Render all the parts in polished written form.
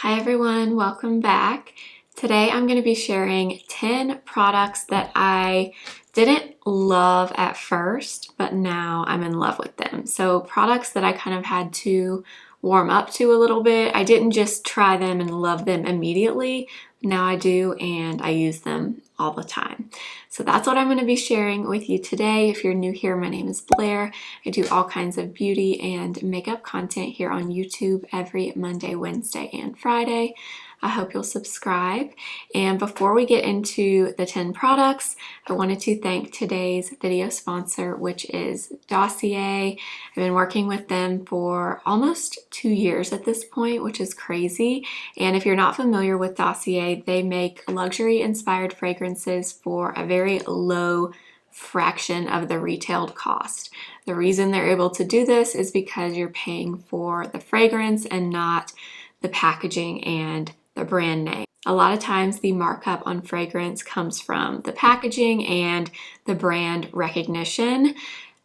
Hi everyone, welcome back. Today I'm going to be sharing 10 products that I didn't love at first, but now I'm in love with them. So products that I kind of had to warm up to a little bit. I didn't just try them and love them immediately. Now I do, and I use them all the time. So that's what I'm going to be sharing with you today. If you're new here, my name is Blair. I do all kinds of beauty and makeup content here on YouTube every Monday, Wednesday, and Friday. I hope you'll subscribe. And before we get into the 10 products, I wanted to thank today's video sponsor, which is Dossier. I've been working with them for almost 2 years at this point, which is crazy. And if you're not familiar with Dossier, they make luxury-inspired fragrances for a very low fraction of the retailed cost. The reason they're able to do this is because you're paying for the fragrance and not the packaging and the brand name. A lot of times the markup on fragrance comes from the packaging and the brand recognition.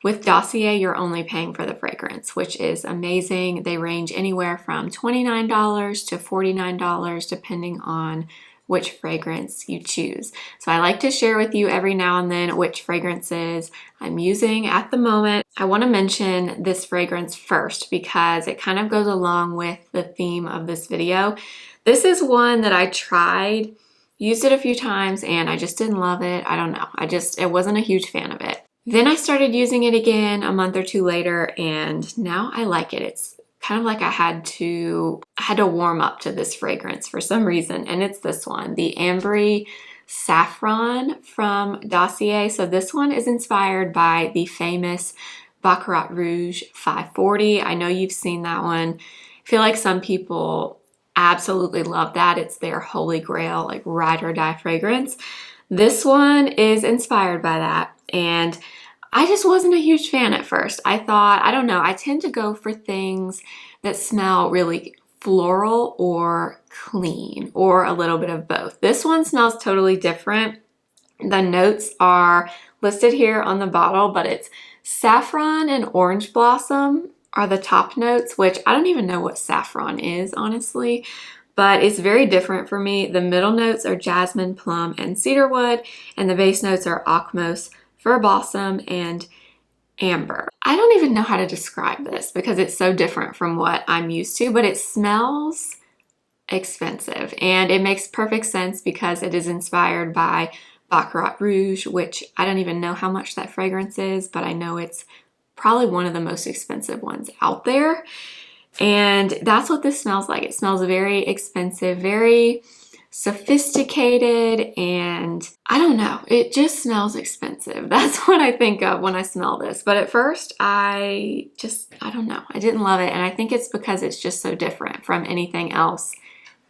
With Dossier, you're only paying for the fragrance, which is amazing. They range anywhere from $29 to $49 depending on which fragrance you choose. So I like to share with you every now and then which fragrances I'm using at the moment. I want to mention this fragrance first because it kind of goes along with the theme of this video. This is one that I tried, used it a few times, and I just didn't love it. I don't know. I wasn't a huge fan of it. Then I started using it again a month or two later, and now I like it. It's kind of like I had to warm up to this fragrance for some reason, and it's this one, the Ambery Saffron from Dossier. So this one is inspired by the famous Baccarat Rouge 540. I know you've seen that one. I feel like some people absolutely love that. It's their holy grail, like ride or die fragrance. This one is inspired by that, and I just wasn't a huge fan at first. I thought, I don't know, I tend to go for things that smell really floral or clean, or a little bit of both. This one smells totally different. The notes are listed here on the bottle, but it's saffron and orange blossom are the top notes, which I don't even know what saffron is, honestly, but it's very different for me. The middle notes are jasmine, plum, and cedarwood, and the base notes are osmose, fir balsam, and amber. I don't even know how to describe this because it's so different from what I'm used to, but it smells expensive, and it makes perfect sense because it is inspired by Baccarat Rouge, which I don't even know how much that fragrance is, but I know it's probably one of the most expensive ones out there. And that's what this smells like. It smells very expensive, very sophisticated, and I don't know, it just smells expensive. That's what I think of when I smell this. But at first, I don't know, I didn't love it. And I think it's because it's just so different from anything else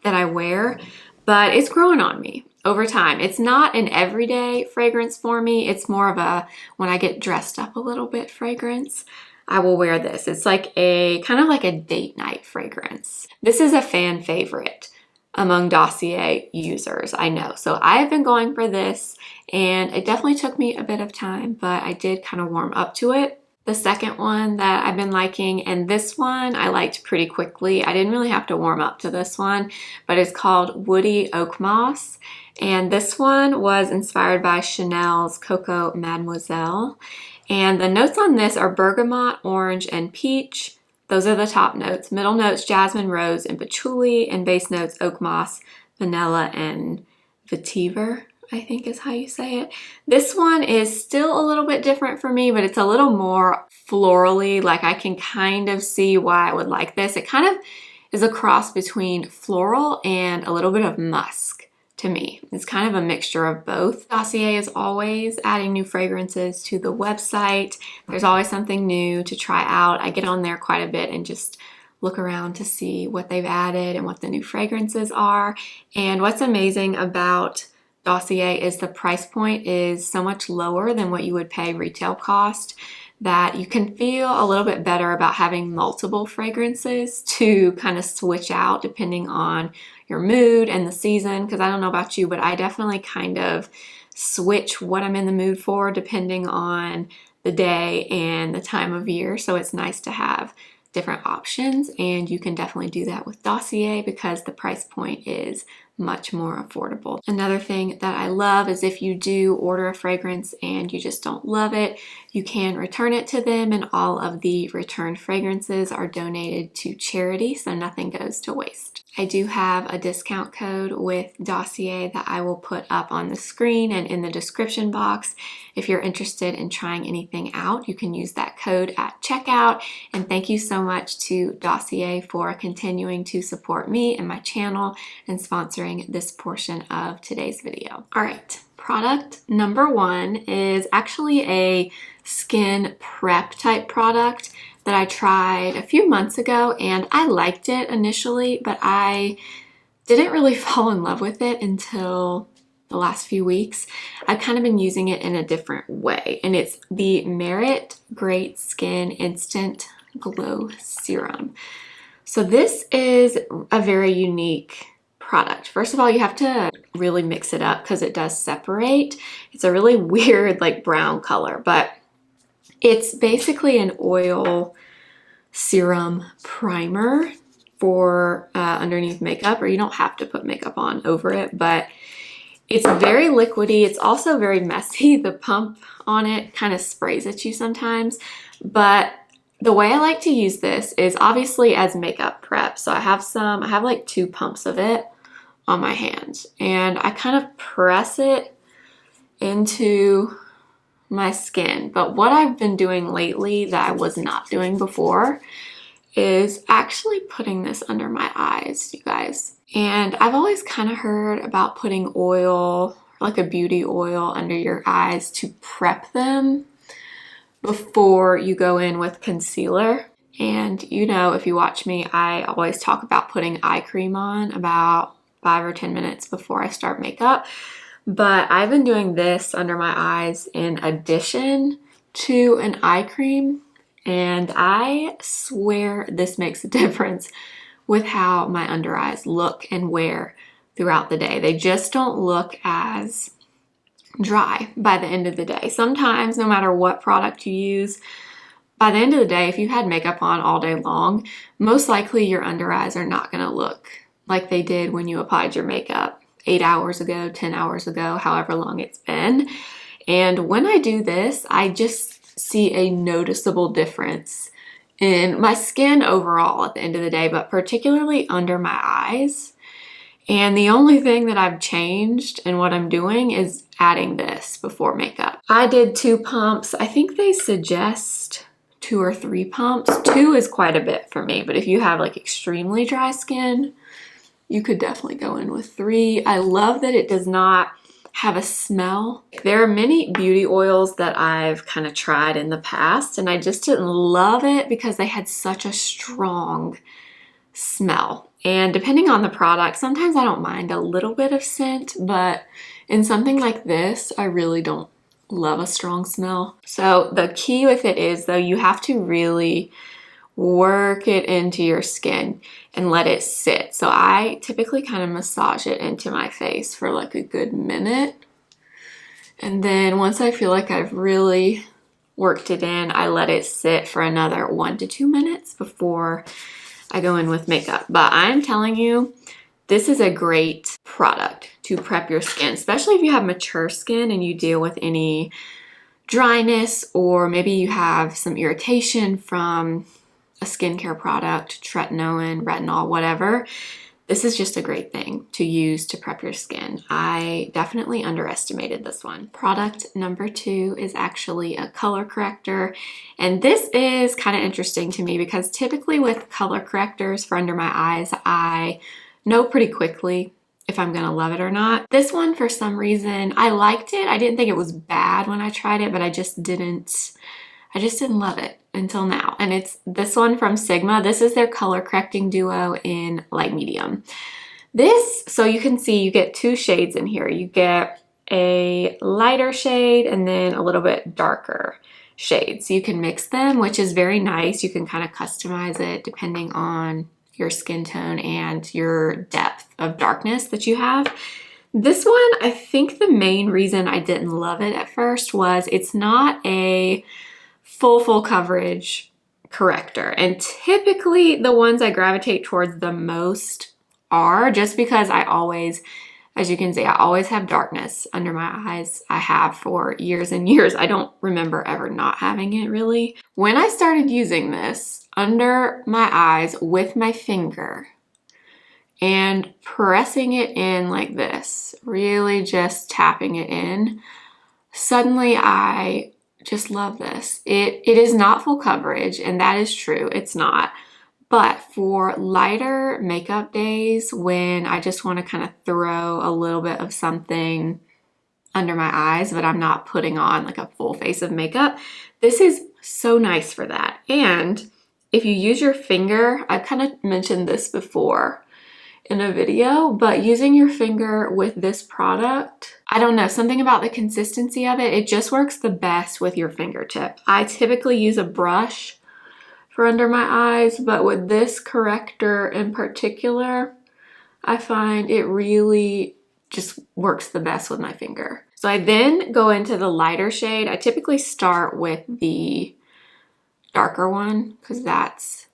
that I wear, but it's growing on me over time. It's not an everyday fragrance for me. It's more of a when I get dressed up a little bit fragrance. I will wear this. It's like kind of like a date night fragrance. This is a fan favorite among Dossier users, I know. So I've been going for this, and it definitely took me a bit of time, but I did kind of warm up to it. The second one that I've been liking, and this one I liked pretty quickly. I didn't really have to warm up to this one, but it's called Woody Oak Moss. And this one was inspired by Chanel's Coco Mademoiselle. And the notes on this are bergamot, orange, and peach. Those are the top notes. Middle notes, jasmine, rose, and patchouli. And base notes, oak moss, vanilla, and vetiver, I think is how you say it. This one is still a little bit different for me, but it's a little more florally. Like I can kind of see why I would like this. It kind of is a cross between floral and a little bit of musk to me. It's kind of a mixture of both. Dossier is always adding new fragrances to the website. There's always something new to try out. I get on there quite a bit and just look around to see what they've added and what the new fragrances are. And what's amazing about Dossier is the price point is so much lower than what you would pay retail cost that you can feel a little bit better about having multiple fragrances to kind of switch out depending on your mood and the season. Because I don't know about you, but I definitely kind of switch what I'm in the mood for depending on the day and the time of year. So it's nice to have different options, and you can definitely do that with Dossier because the price point is much more affordable. Another thing that I love is if you do order a fragrance and you just don't love it, you can return it to them, and all of the returned fragrances are donated to charity, so nothing goes to waste. I do have a discount code with Dossier that I will put up on the screen and in the description box. If you're interested in trying anything out, you can use that code at checkout. And thank you so much to Dossier for continuing to support me and my channel and sponsoring this portion of today's video. All right, product number one is actually a skin prep type product that I tried a few months ago, and I liked it initially, but I didn't really fall in love with it until the last few weeks. I've kind of been using it in a different way, and it's the Merit Great Skin Instant Glow Serum. So this is a very unique product. First of all, you have to really mix it up because it does separate. It's a really weird like brown color, but it's basically an oil serum primer for underneath makeup, or you don't have to put makeup on over it, but it's very liquidy. It's also very messy. The pump on it kind of sprays at you sometimes, but the way I like to use this is obviously as makeup prep. So I have like 2 pumps of it on my hand, and I kind of press it into my skin. But what I've been doing lately that I was not doing before is actually putting this under my eyes, you guys. And I've always kind of heard about putting oil, like a beauty oil, under your eyes to prep them before you go in with concealer. And you know, if you watch me, I always talk about putting eye cream on about 5 or 10 minutes before I start makeup. But I've been doing this under my eyes in addition to an eye cream, and I swear this makes a difference with how my under eyes look and wear throughout the day. They just don't look as dry by the end of the day. Sometimes, no matter what product you use, by the end of the day, if you've had makeup on all day long, most likely your under eyes are not going to look like they did when you applied your makeup 8 hours ago, 10 hours ago, however long it's been. And when I do this, I just see a noticeable difference in my skin overall at the end of the day, but particularly under my eyes. And the only thing that I've changed in what I'm doing is adding this before makeup. I did 2 pumps. I think they suggest 2 or 3 pumps. 2 is quite a bit for me, but if you have like extremely dry skin, you could definitely go in with 3. I love that it does not have a smell. There are many beauty oils that I've kind of tried in the past, and I just didn't love it because they had such a strong smell. And depending on the product, sometimes I don't mind a little bit of scent, but in something like this, I really don't love a strong smell. So the key with it is, though, you have to really work it into your skin and let it sit. So I typically kind of massage it into my face for like a good minute. And then once I feel like I've really worked it in, I let it sit for another 1 to 2 minutes before I go in with makeup. But I'm telling you, this is a great product to prep your skin, especially if you have mature skin and you deal with any dryness, or maybe you have some irritation from a skincare product, tretinoin, retinol, whatever. This is just a great thing to use to prep your skin. I definitely underestimated this one. Product number 2 is actually a color corrector. And this is kind of interesting to me because typically with color correctors for under my eyes, I know pretty quickly if I'm gonna love it or not. This one, for some reason, I liked it. I didn't think it was bad when I tried it, but I just didn't love it until now. And it's this one from Sigma. This is their color correcting duo in light medium. This, so you can see you get 2 shades in here. You get a lighter shade and then a little bit darker shade. So you can mix them, which is very nice. You can kind of customize it depending on your skin tone and your depth of darkness that you have. This one, I think the main reason I didn't love it at first was it's not a full coverage corrector. And typically the ones I gravitate towards the most are, just because I always, as you can see, I always have darkness under my eyes. I have for years and years. I don't remember ever not having it really. When I started using this under my eyes with my finger and pressing it in like this, really just tapping it in, suddenly I just love this. It is not full coverage, and that is true, it's not. But for lighter makeup days when I just want to kind of throw a little bit of something under my eyes, but I'm not putting on like a full face of makeup, this is so nice for that. And if you use your finger, I've kind of mentioned this before in a video, but using your finger with this product, I don't know, something about the consistency of it, it just works the best with your fingertip. I typically use a brush for under my eyes, but with this corrector in particular, I find it really just works the best with my finger. So I then go into the lighter shade. I typically start with the darker one because that's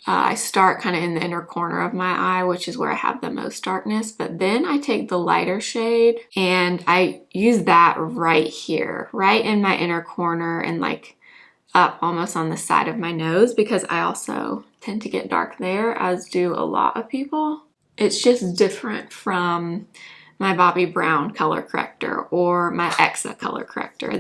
I start kind of in the inner corner of my eye, which is where I have the most darkness, but then I take the lighter shade and I use that right here, right in my inner corner and like up almost on the side of my nose, because I also tend to get dark there, as do a lot of people. It's just different from my Bobbi Brown color corrector or my Exa color corrector.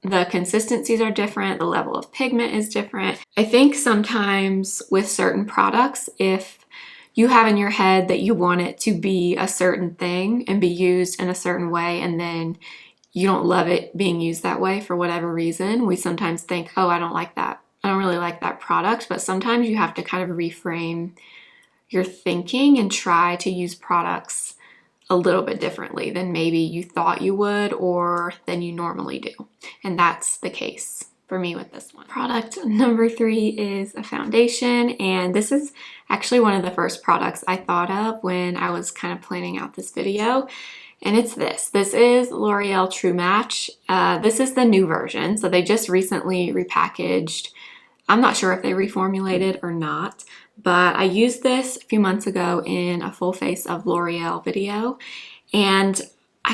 The consistencies are different, the level of pigment is different. I think sometimes with certain products, if you have in your head that you want it to be a certain thing and be used in a certain way, and then you don't love it being used that way for whatever reason, we sometimes think, oh, I don't like that. I don't really like that product. But sometimes you have to kind of reframe your thinking and try to use products a little bit differently than maybe you thought you would or than you normally do. And that's the case for me with this one. Product number 3 is a foundation, and this is actually one of the first products I thought of when I was kind of planning out this video. And it's this. This is L'Oreal True Match. This is the new version. So they just recently repackaged. I'm not sure if they reformulated or not, but I used this a few months ago in a full face of L'Oreal video. And I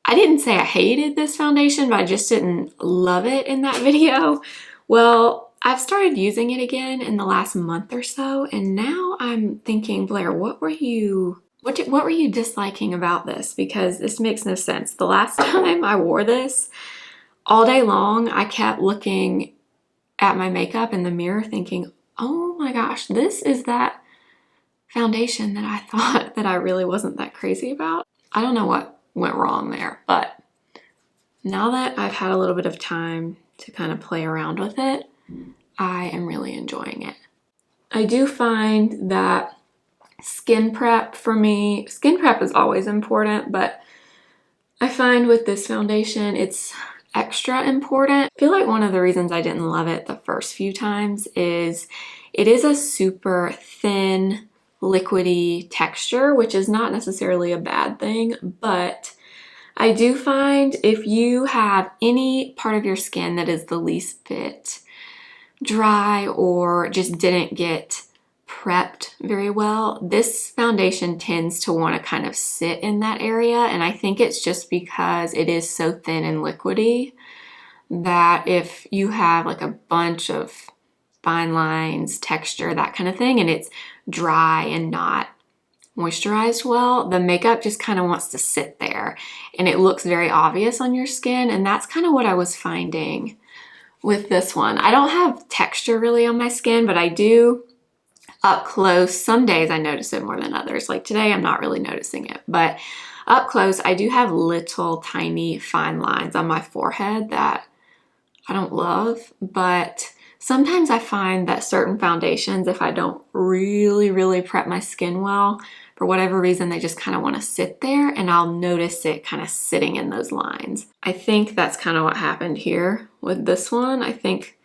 didn't say I hated this foundation, but I just didn't love it in that video. Well, I've started using it again in the last month or so. And now I'm thinking, Blair, what were you disliking about this? Because this makes no sense. The last time I wore this, all day long, I kept looking at my makeup in the mirror thinking, oh my gosh, this is that foundation that I thought that I really wasn't that crazy about. I don't know what went wrong there, but now that I've had a little bit of time to kind of play around with it, I am really enjoying it. I do find that skin prep is always important, but I find with this foundation, it's extra important. I feel like one of the reasons I didn't love it the first few times is it is a super thin, liquidy texture, which is not necessarily a bad thing, but I do find if you have any part of your skin that is the least bit dry or just didn't get prepped very well, this foundation tends to want to kind of sit in that area. And I think it's just because it is so thin and liquidy that if you have like a bunch of fine lines, texture, that kind of thing, and it's dry and not moisturized well, the makeup just kind of wants to sit there and it looks very obvious on your skin. And that's kind of what I was finding with this one. I don't have texture really on my skin, but I do up close. Some days I notice it more than others. Like today, I'm not really noticing it, but up close, I do have little tiny fine lines on my forehead that I don't love, but sometimes I find that certain foundations, if I don't really prep my skin well, for whatever reason, they just kind of want to sit there and I'll notice it kind of sitting in those lines. I think that's kind of what happened here with this one. I think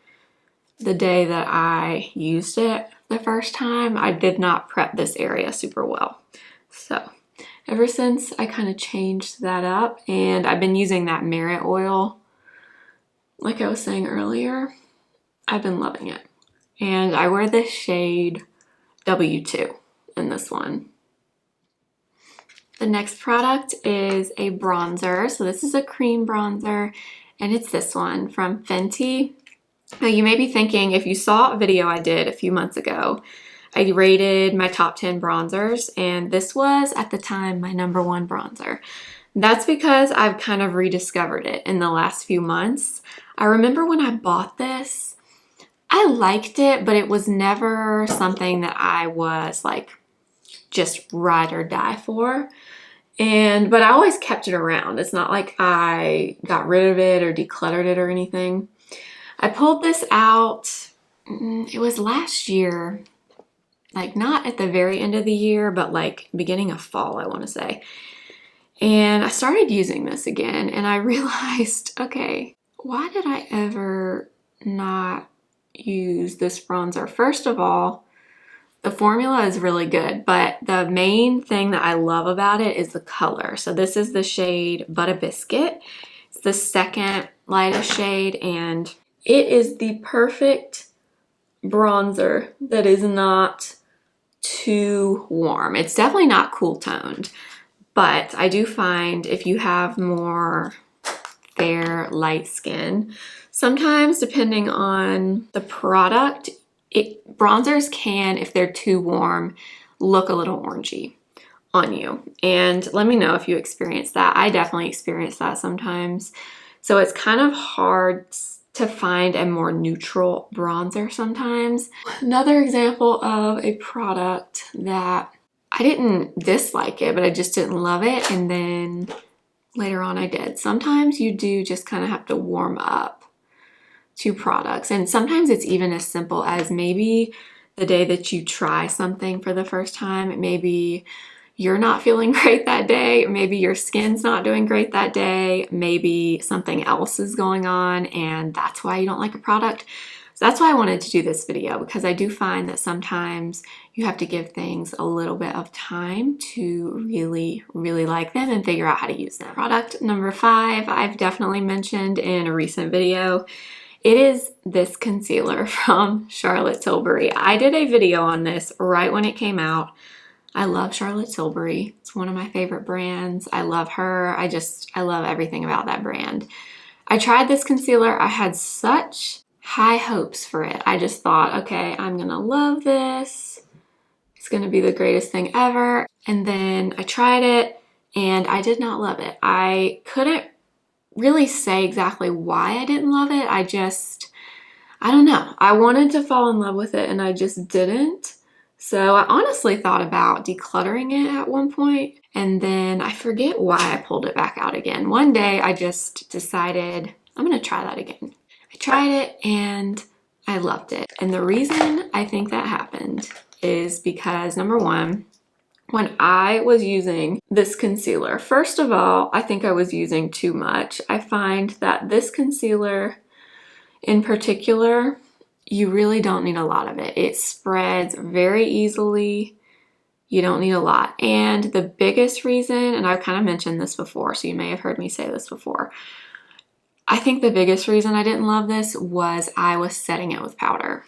the day that I used it the first time, I did not prep this area super well. So ever since I kind of changed that up, and I've been using that Merit oil, like I was saying earlier, I've been loving it. And I wear this shade W2 in this one. The next product is a bronzer. So this is a cream bronzer, and it's this one from Fenty. Now you may be thinking, if you saw a video I did a few months ago, I rated my top 10 bronzers, and this was at the time my #1 bronzer. That's because I've kind of rediscovered it in the last few months. I remember when I bought this, I liked it, but it was never something that I was like just ride or die for. But I always kept it around. It's not like I got rid of it or decluttered it or anything. I pulled this out, it was last year, like not at the very end of the year, but like beginning of fall, I want to say. And I started using this again, and I realized, okay, why did I ever not use this bronzer? First of all, the formula is really good, but the main thing that I love about it is the color. So this is the shade Butter Biscuit. It's the second lightest shade, and it is the perfect bronzer that is not too warm. It's definitely not cool toned, but I do find if you have more fair, light skin, sometimes depending on the product, bronzers can, if they're too warm, look a little orangey on you. And let me know if you experience that. I definitely experience that sometimes. So it's kind of hard to find a more neutral bronzer sometimes. Another example of a product that I didn't dislike it, but I just didn't love it, and then later on I did. Sometimes you do just kind of have to warm up to products, and sometimes it's even as simple as maybe the day that you try something for the first time, maybe you're not feeling great that day, maybe your skin's not doing great that day, maybe something else is going on and that's why you don't like a product. So that's why I wanted to do this video, because I do find that sometimes you have to give things a little bit of time to really, really like them and figure out how to use them. Product number 5, I've definitely mentioned in a recent video. It is this concealer from Charlotte Tilbury. I did a video on this right when it came out. I love Charlotte Tilbury. It's one of my favorite brands. I love her. I love everything about that brand. I tried this concealer. I had such high hopes for it. I just thought, okay, I'm gonna love this. It's gonna be the greatest thing ever. And then I tried it and I did not love it. I couldn't really say exactly why I didn't love it. I don't know. I wanted to fall in love with it and I just didn't. So I honestly thought about decluttering it at one point, and then I forget why I pulled it back out again. One day I just decided I'm gonna try that again. I tried it and I loved it. And the reason I think that happened is because, number one, when I was using this concealer, first of all, I think I was using too much. I find that this concealer in particular, you really don't need a lot of it. It spreads very easily. You don't need a lot. And the biggest reason, and I've kind of mentioned this before, so you may have heard me say this before, I think the biggest reason I didn't love this was I was setting it with powder.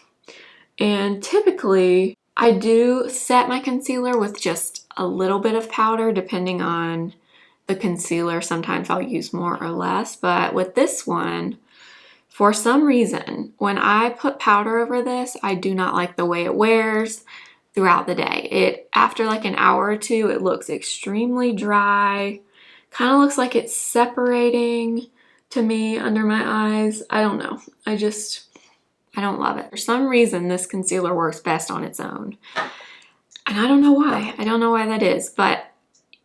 And typically, I do set my concealer with just a little bit of powder, depending on the concealer. Sometimes I'll use more or less, but with this one, for some reason, when I put powder over this, I do not like the way it wears throughout the day. After like an hour or two, it looks extremely dry. Kind of looks like it's separating to me under my eyes. I don't know. I don't love it. For some reason, this concealer works best on its own. And I don't know why. I don't know why that is. But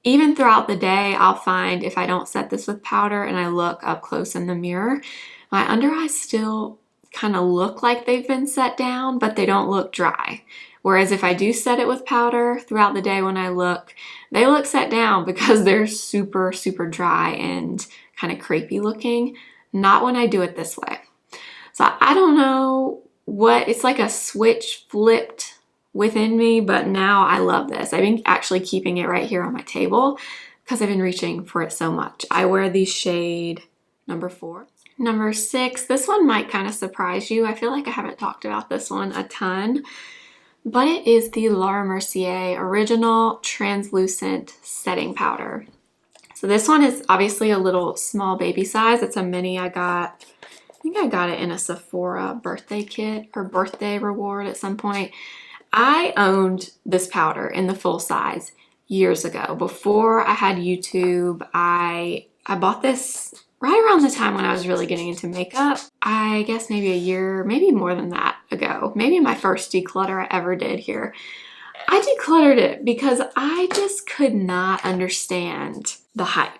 even throughout the day, I'll find if I don't set this with powder and I look up close in the mirror, my under eyes still kind of look like they've been set down, but they don't look dry. Whereas if I do set it with powder throughout the day when I look, they look set down because they're super, super dry and kind of crepey looking. Not when I do it this way. So I don't know what, it's like a switch flipped within me, but now I love this. I've been actually keeping it right here on my table because I've been reaching for it so much. I wear the shade number 4. Number 6, this one might kind of surprise you. I feel like I haven't talked about this one a ton, but it is the Laura Mercier Original Translucent Setting Powder. So this one is obviously a little small baby size. It's a mini I think I got it in a Sephora birthday kit or birthday reward at some point. I owned this powder in the full size years ago. Before I had YouTube, I bought this right around the time when I was really getting into makeup. I guess maybe a year, maybe more than that ago. Maybe my first declutter I ever did here. I decluttered it because I just could not understand the hype.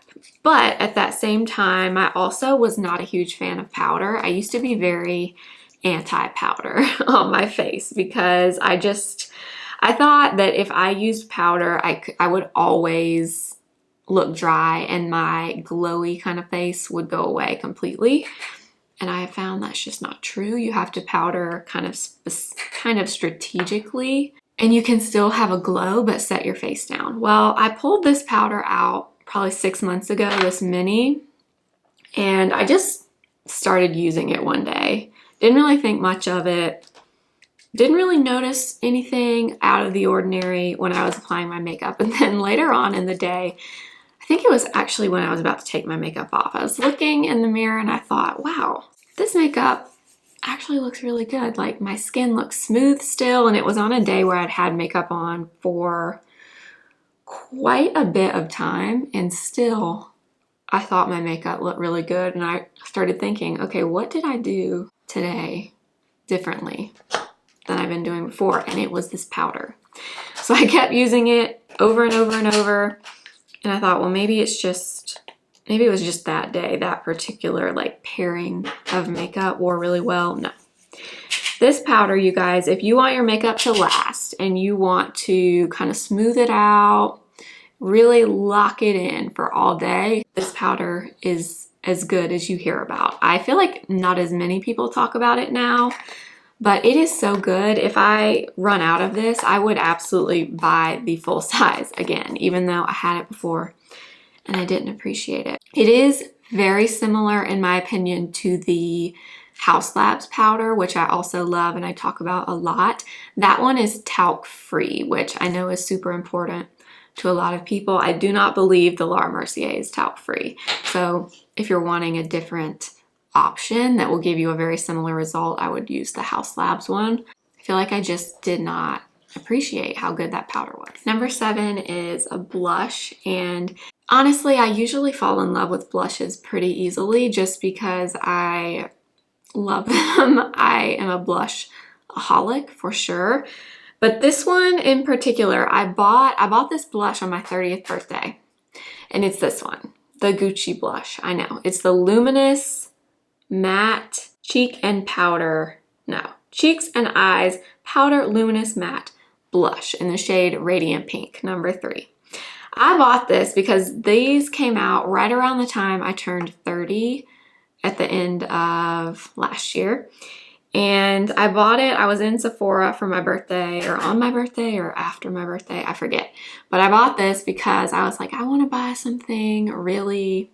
But at that same time, I also was not a huge fan of powder. I used to be very anti-powder on my face because I thought that if I used powder, I would always look dry and my glowy kind of face would go away completely. And I have found that's just not true. You have to powder kind of strategically, and you can still have a glow but set your face down. Well, I pulled this powder out probably 6 months ago, this mini, and I just started using it one day. Didn't really think much of it. Didn't really notice anything out of the ordinary when I was applying my makeup. And then later on in the day, I think it was actually when I was about to take my makeup off, I was looking in the mirror and I thought, wow, this makeup actually looks really good. Like my skin looks smooth still, and it was on a day where I'd had makeup on for quite a bit of time, and still I thought my makeup looked really good. And I started thinking, okay, what did I do today differently than I've been doing before? And it was this powder. So I kept using it over and over and over, and I thought, well, maybe it was just that day, that particular like pairing of makeup wore really well. No. This powder, you guys, if you want your makeup to last and you want to kind of smooth it out, really lock it in for all day, this powder is as good as you hear about. I feel like not as many people talk about it now, but it is so good. If I run out of this, I would absolutely buy the full size again, even though I had it before and I didn't appreciate it. It is very similar, in my opinion, to the House Labs powder, which I also love and I talk about a lot. That one is talc free, which I know is super important to a lot of people. I do not believe the Laura Mercier is talc free. So if you're wanting a different option that will give you a very similar result, I would use the House Labs one. I feel like I just did not appreciate how good that powder was. Number 7 is a blush, and honestly, I usually fall in love with blushes pretty easily just because I love them. I am a blush-aholic for sure. But this one in particular, I bought this blush on my 30th birthday, and it's this one, the Gucci blush. I know, it's the Luminous Matte Cheek and Cheeks and Eyes Powder Luminous Matte Blush in the shade Radiant Pink, number 3. I bought this because these came out right around the time I turned 30 at the end of last year. And I bought it, I was in Sephora for my birthday, or on my birthday, or after my birthday, I forget. But I bought this because I was like, I want to buy something really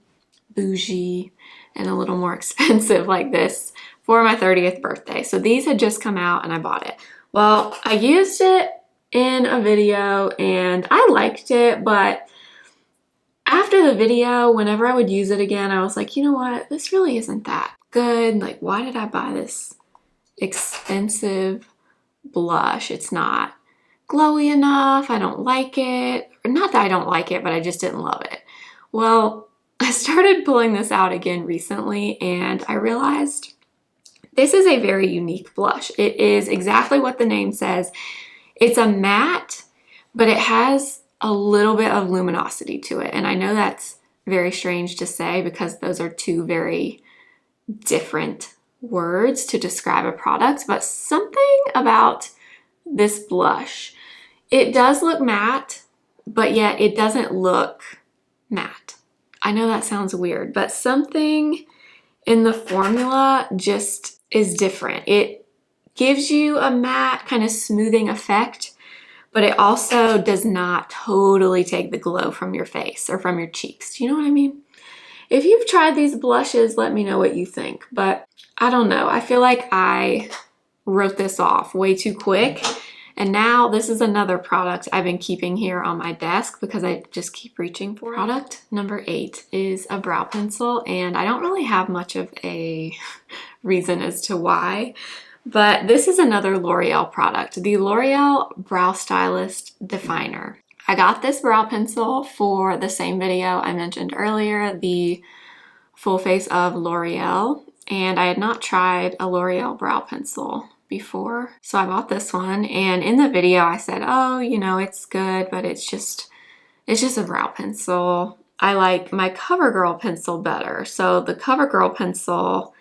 bougie and a little more expensive like this for my 30th birthday. So these had just come out and I bought it. Well, I used it in a video and I liked it, but after the video, whenever I would use it again, I was like, you know what? This really isn't that good. Like, why did I buy this expensive blush? It's not glowy enough. I don't like it. Or not that I don't like it, but I just didn't love it. Well, I started pulling this out again recently and I realized this is a very unique blush. It is exactly what the name says. It's a matte, but it has a little bit of luminosity to it. And I know that's very strange to say because those are two very different words to describe a product, but something about this blush, it does look matte, but yet it doesn't look matte. I know that sounds weird, but something in the formula just is different. It gives you a matte kind of smoothing effect, but it also does not totally take the glow from your face or from your cheeks. Do you know what I mean? If you've tried these blushes, let me know what you think. But I don't know. I feel like I wrote this off way too quick. And now this is another product I've been keeping here on my desk because I just keep reaching for it. Product number 8 is a brow pencil, and I don't really have much of a reason as to why, but this is another L'Oreal product, the L'Oreal Brow Stylist Definer. I got this brow pencil for the same video I mentioned earlier, the full face of L'Oreal, and I had not tried a L'Oreal brow pencil before. So I bought this one, and in the video I said, oh, you know, it's good, but it's just a brow pencil. I like my CoverGirl pencil better. So the CoverGirl pencil,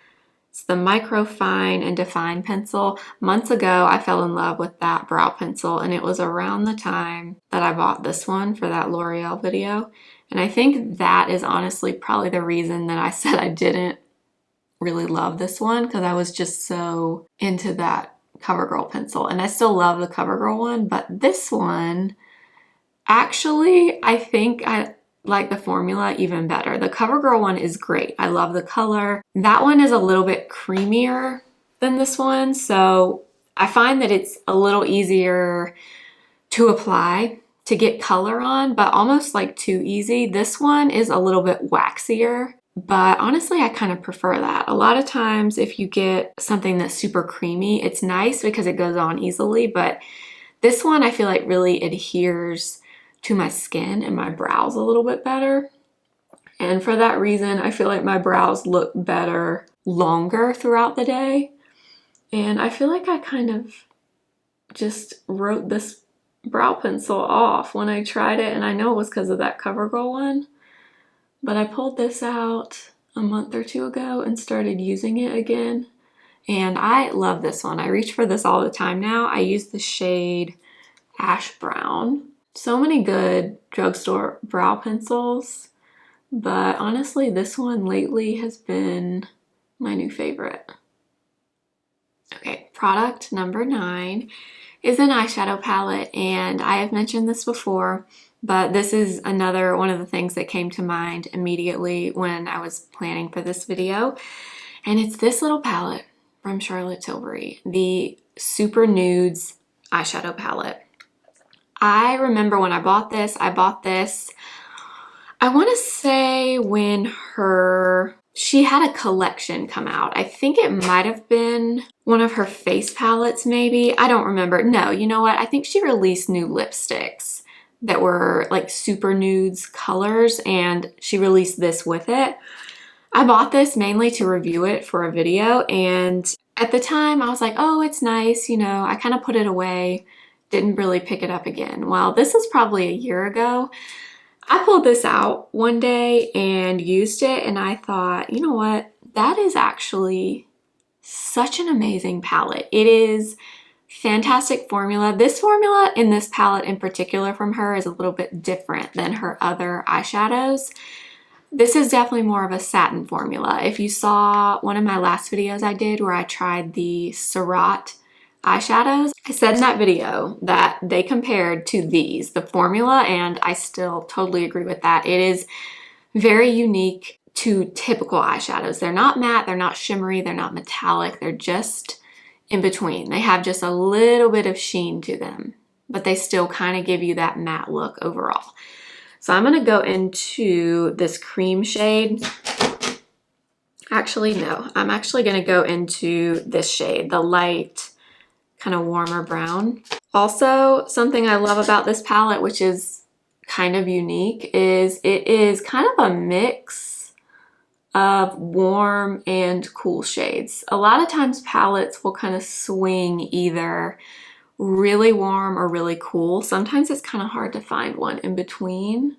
it's the Micro Fine and Define pencil. Months ago, I fell in love with that brow pencil, and it was around the time that I bought this one for that L'Oreal video. And I think that is honestly probably the reason that I said I didn't really love this one, because I was just so into that CoverGirl pencil. And I still love the CoverGirl one, but this one, actually, I think I like the formula even better. The CoverGirl one is great. I love the color. That one is a little bit creamier than this one, so I find that it's a little easier to apply, to get color on, but almost like too easy. This one is a little bit waxier, but honestly, I kind of prefer that. A lot of times if you get something that's super creamy, it's nice because it goes on easily, but this one I feel like really adheres to my skin and my brows a little bit better. And for that reason, I feel like my brows look better longer throughout the day. And I feel like I kind of just wrote this brow pencil off when I tried it, and I know it was because of that CoverGirl one. But I pulled this out a month or two ago and started using it again. And I love this one. I reach for this all the time now. I use the shade Ash Brown. So many good drugstore brow pencils, but honestly, this one lately has been my new favorite. Okay, product number 9 is an eyeshadow palette, and I have mentioned this before, but this is another one of the things that came to mind immediately when I was planning for this video, and it's this little palette from Charlotte Tilbury, the Super Nudes eyeshadow palette. I remember when I bought this, I want to say when she had a collection come out. I think it might have been one of her face palettes maybe. I don't remember. No, you know what? I think she released new lipsticks that were like super nudes colors, and she released this with it. I bought this mainly to review it for a video, and at the time I was like, oh, it's nice, you know, I kind of put it away. Didn't really pick it up again. Well, this was probably a year ago. I pulled this out one day and used it, and I thought, you know what? That is actually such an amazing palette. It is fantastic formula. This formula in this palette in particular from her is a little bit different than her other eyeshadows. This is definitely more of a satin formula. If you saw one of my last videos I did where I tried the Surratt eyeshadows, I said in that video that they compared to these, the formula, and I still totally agree with that. It is very unique to typical eyeshadows. They're not matte, they're not shimmery, they're not metallic, they're just in between. They have just a little bit of sheen to them, but they still kind of give you that matte look overall. So I'm gonna go into this cream shade. Actually, no, I'm actually gonna go into this shade, the light, kind of warmer brown. Also, something I love about this palette, which is kind of unique, is it is kind of a mix of warm and cool shades. A lot of times palettes will kind of swing either really warm or really cool. Sometimes it's kind of hard to find one in between.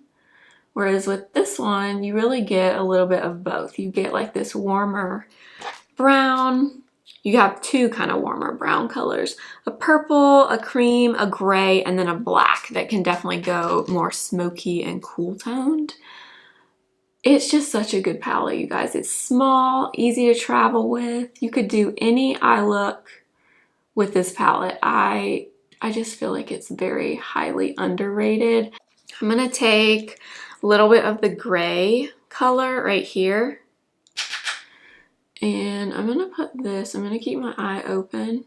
Whereas with this one, you really get a little bit of both. You get like this warmer brown. You have two kind of warmer brown colors, a purple, a cream, a gray, and then a black that can definitely go more smoky and cool toned. It's just such a good palette, you guys. It's small, easy to travel with. You could do any eye look with this palette. I just feel like it's very highly underrated. I'm gonna take a little bit of the gray color right here. And I'm gonna put this, I'm gonna keep my eye open,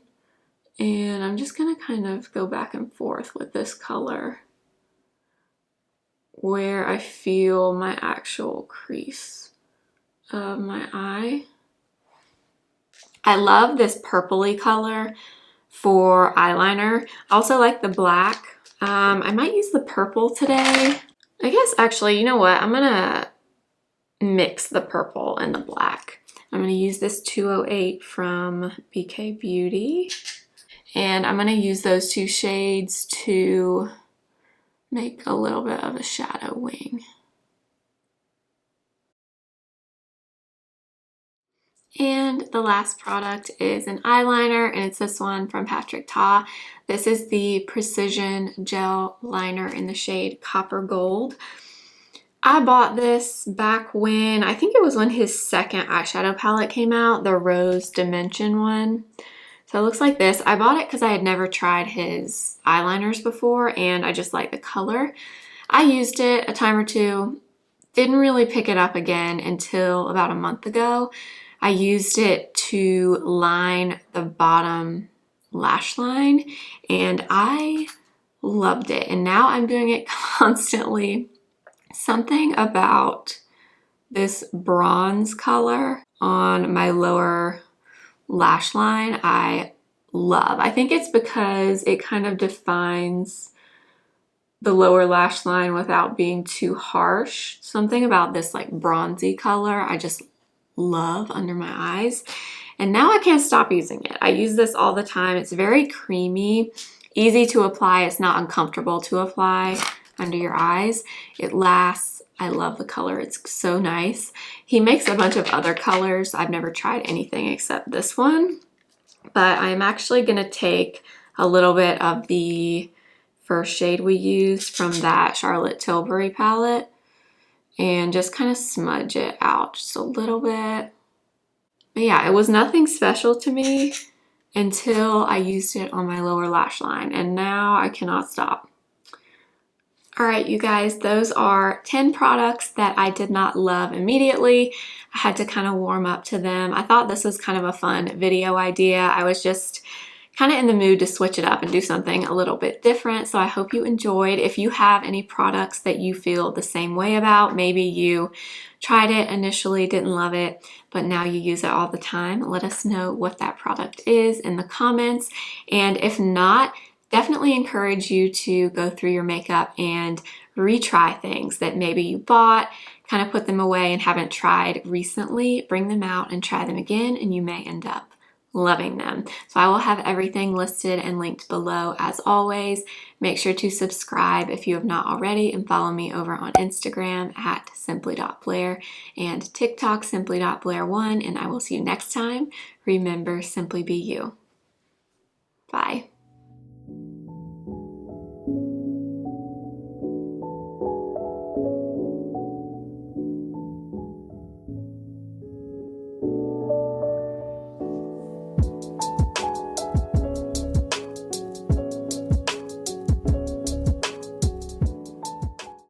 and I'm just gonna kind of go back and forth with this color where I feel my actual crease of my eye. I love this purpley color for eyeliner. I also like the black. I might use the purple today. I guess actually, you know what? I'm gonna mix the purple and the black. I'm gonna use this 208 from BK Beauty. And I'm gonna use those two shades to make a little bit of a shadow wing. And the last product is an eyeliner, and it's this one from Patrick Ta. This is the Precision Gel Liner in the shade Copper Gold. I bought this back when, I think it was when his second eyeshadow palette came out, the Rose Dimension one. So it looks like this. I bought it because I had never tried his eyeliners before, and I just like the color. I used it a time or two, didn't really pick it up again until about a month ago. I used it to line the bottom lash line, and I loved it. And now I'm doing it constantly. Something about this bronze color on my lower lash line I love. I think it's because it kind of defines the lower lash line without being too harsh. Something about this like bronzy color I just love under my eyes. And now I can't stop using it. I use this all the time. It's very creamy, easy to apply. It's not uncomfortable to apply under your eyes. It lasts. I love the color. It's so nice. He makes a bunch of other colors. I've never tried anything except this one, but I'm actually going to take a little bit of the first shade we used from that Charlotte Tilbury palette and just kind of smudge it out just a little bit. But yeah, it was nothing special to me until I used it on my lower lash line, and now I cannot stop. All right, you guys, those are 10 products that I did not love immediately. I had to kind of warm up to them. I thought this was kind of a fun video idea. I was just kind of in the mood to switch it up and do something a little bit different. So I hope you enjoyed. If you have any products that you feel the same way about, maybe you tried it initially, didn't love it, but now you use it all the time, let us know what that product is in the comments. And if not, definitely encourage you to go through your makeup and retry things that maybe you bought, kind of put them away and haven't tried recently. Bring them out and try them again, and you may end up loving them. So I will have everything listed and linked below as always. Make sure to subscribe if you have not already, and follow me over on Instagram at simply.blair and TikTok simply.blair1, and I will see you next time. Remember, simply be you. Bye.